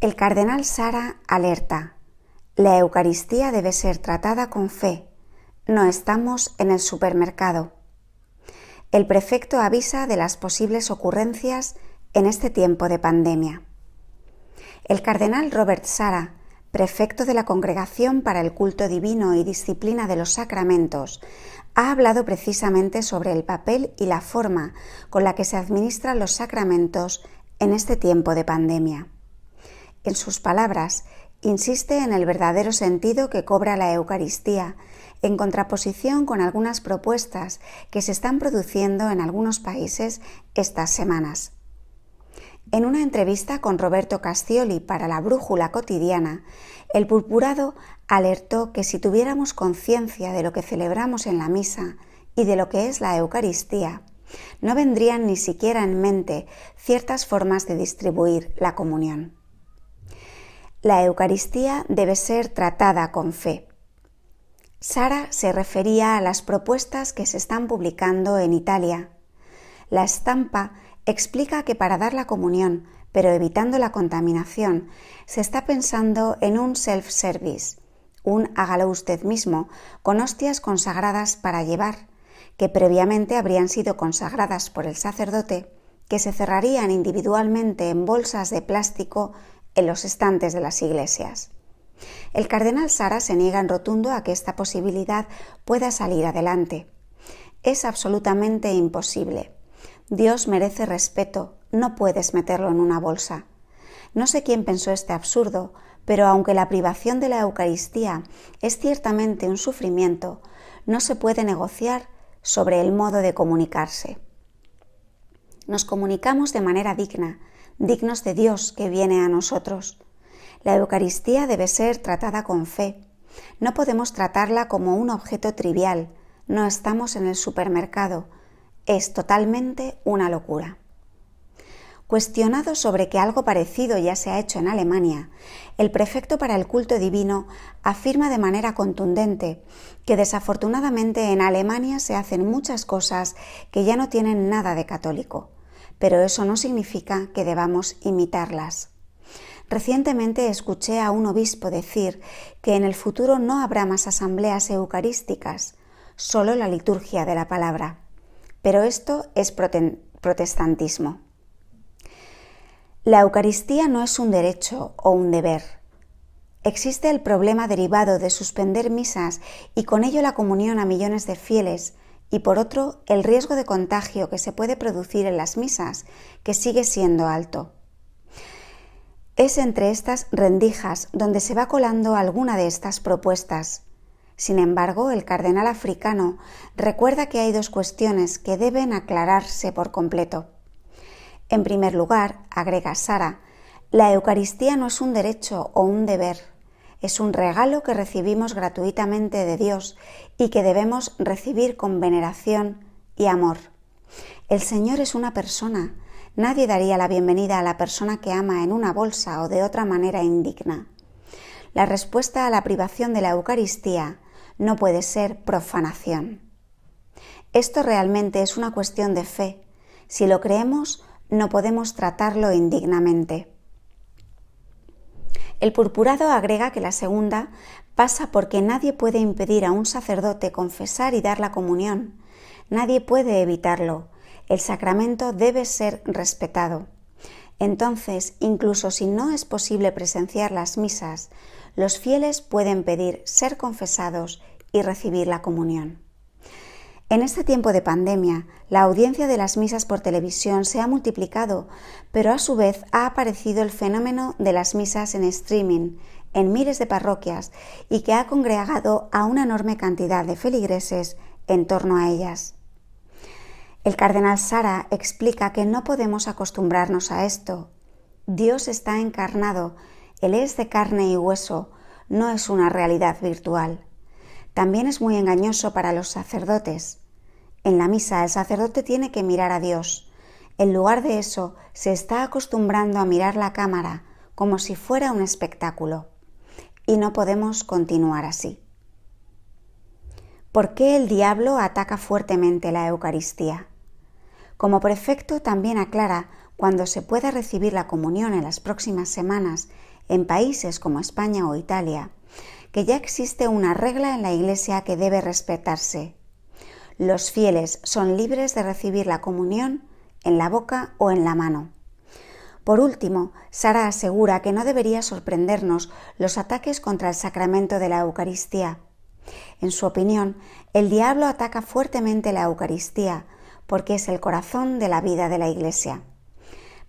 El cardenal Sara alerta: la Eucaristía debe ser tratada con fe. No estamos en el supermercado. El prefecto avisa de las posibles ocurrencias en este tiempo de pandemia. El cardenal Robert Sara, prefecto de la Congregación para el Culto Divino y Disciplina de los Sacramentos, ha hablado precisamente sobre el papel y la forma con la que se administran los sacramentos en este tiempo de pandemia. En sus palabras, insiste en el verdadero sentido que cobra la Eucaristía, en contraposición con algunas propuestas que se están produciendo en algunos países estas semanas. En una entrevista con Roberto Castioli para la Brújula Cotidiana, el purpurado alertó que si tuviéramos conciencia de lo que celebramos en la misa y de lo que es la Eucaristía, no vendrían ni siquiera en mente ciertas formas de distribuir la comunión. La Eucaristía debe ser tratada con fe. Sara se refería a las propuestas que se están publicando en Italia. La Estampa explica que para dar la comunión, pero evitando la contaminación, se está pensando en un self-service, un hágalo usted mismo, con hostias consagradas para llevar, que previamente habrían sido consagradas por el sacerdote, que se cerrarían individualmente en bolsas de plástico en los estantes de las iglesias. El cardenal Sara se niega en rotundo a que esta posibilidad pueda salir adelante. Es absolutamente imposible. Dios merece respeto, no puedes meterlo en una bolsa. No sé quién pensó este absurdo, pero aunque la privación de la Eucaristía es ciertamente un sufrimiento, no se puede negociar sobre el modo de comunicarse. Nos comunicamos de manera digna, dignos de Dios que viene a nosotros. La Eucaristía debe ser tratada con fe. No podemos tratarla como un objeto trivial. No estamos en el supermercado. Es totalmente una locura. Cuestionado sobre que algo parecido ya se ha hecho en Alemania, el prefecto para el culto divino afirma de manera contundente que desafortunadamente en Alemania se hacen muchas cosas que ya no tienen nada de católico, pero eso no significa que debamos imitarlas. Recientemente escuché a un obispo decir que en el futuro no habrá más asambleas eucarísticas, solo la liturgia de la palabra. Pero esto es protestantismo. La Eucaristía no es un derecho o un deber. Existe el problema derivado de suspender misas y con ello la comunión a millones de fieles, y por otro, el riesgo de contagio que se puede producir en las misas, que sigue siendo alto. Es entre estas rendijas donde se va colando alguna de estas propuestas. Sin embargo, el cardenal africano recuerda que hay dos cuestiones que deben aclararse por completo. En primer lugar, agrega Sara, la Eucaristía no es un derecho o un deber, es un regalo que recibimos gratuitamente de Dios y que debemos recibir con veneración y amor. El Señor es una persona. Nadie daría la bienvenida a la persona que ama en una bolsa o de otra manera indigna. La respuesta a la privación de la Eucaristía no puede ser profanación. Esto realmente es una cuestión de fe. Si lo creemos, no podemos tratarlo indignamente. El purpurado agrega que la segunda pasa porque nadie puede impedir a un sacerdote confesar y dar la comunión. Nadie puede evitarlo. El sacramento debe ser respetado. Entonces, incluso si no es posible presenciar las misas, los fieles pueden pedir ser confesados y recibir la comunión. En este tiempo de pandemia, la audiencia de las misas por televisión se ha multiplicado, pero a su vez ha aparecido el fenómeno de las misas en streaming en miles de parroquias y que ha congregado a una enorme cantidad de feligreses en torno a ellas. El cardenal Sara explica que no podemos acostumbrarnos a esto. Dios está encarnado, Él es de carne y hueso, no es una realidad virtual. También es muy engañoso para los sacerdotes. En la misa el sacerdote tiene que mirar a Dios. En lugar de eso, se está acostumbrando a mirar la cámara como si fuera un espectáculo. Y no podemos continuar así. ¿Por qué el diablo ataca fuertemente la Eucaristía? Como prefecto también aclara, cuando se pueda recibir la comunión en las próximas semanas en países como España o Italia, que ya existe una regla en la Iglesia que debe respetarse. Los fieles son libres de recibir la comunión en la boca o en la mano. Por último, Sara asegura que no debería sorprendernos los ataques contra el sacramento de la Eucaristía. En su opinión, el diablo ataca fuertemente la Eucaristía porque es el corazón de la vida de la Iglesia.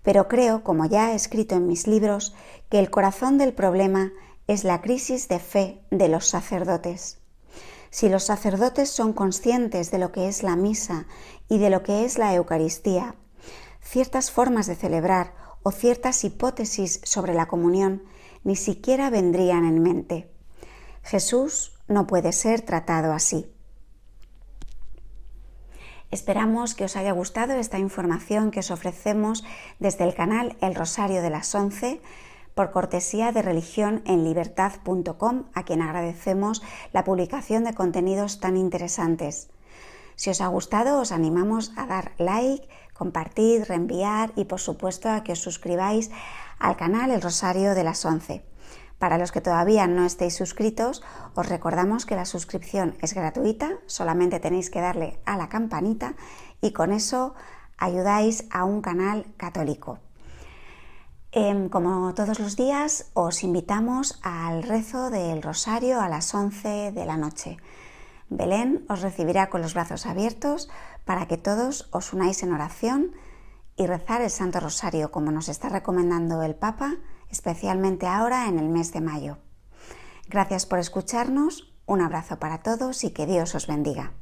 Pero creo, como ya he escrito en mis libros, que el corazón del problema es la crisis de fe de los sacerdotes. Si los sacerdotes son conscientes de lo que es la misa y de lo que es la Eucaristía, ciertas formas de celebrar o ciertas hipótesis sobre la comunión ni siquiera vendrían en mente. Jesús no puede ser tratado así. Esperamos que os haya gustado esta información que os ofrecemos desde el canal El Rosario de las 11, por cortesía de religionenlibertad.com, a quien agradecemos la publicación de contenidos tan interesantes. Si os ha gustado, os animamos a dar like, compartir, reenviar y por supuesto a que os suscribáis al canal El Rosario de las 11. Para los que todavía no estéis suscritos, os recordamos que la suscripción es gratuita, solamente tenéis que darle a la campanita y con eso ayudáis a un canal católico. Como todos los días, os invitamos al rezo del Rosario a las 11 de la noche. Belén os recibirá con los brazos abiertos para que todos os unáis en oración y rezar el Santo Rosario, como nos está recomendando el Papa, especialmente ahora en el mes de mayo. Gracias por escucharnos, un abrazo para todos y que Dios os bendiga.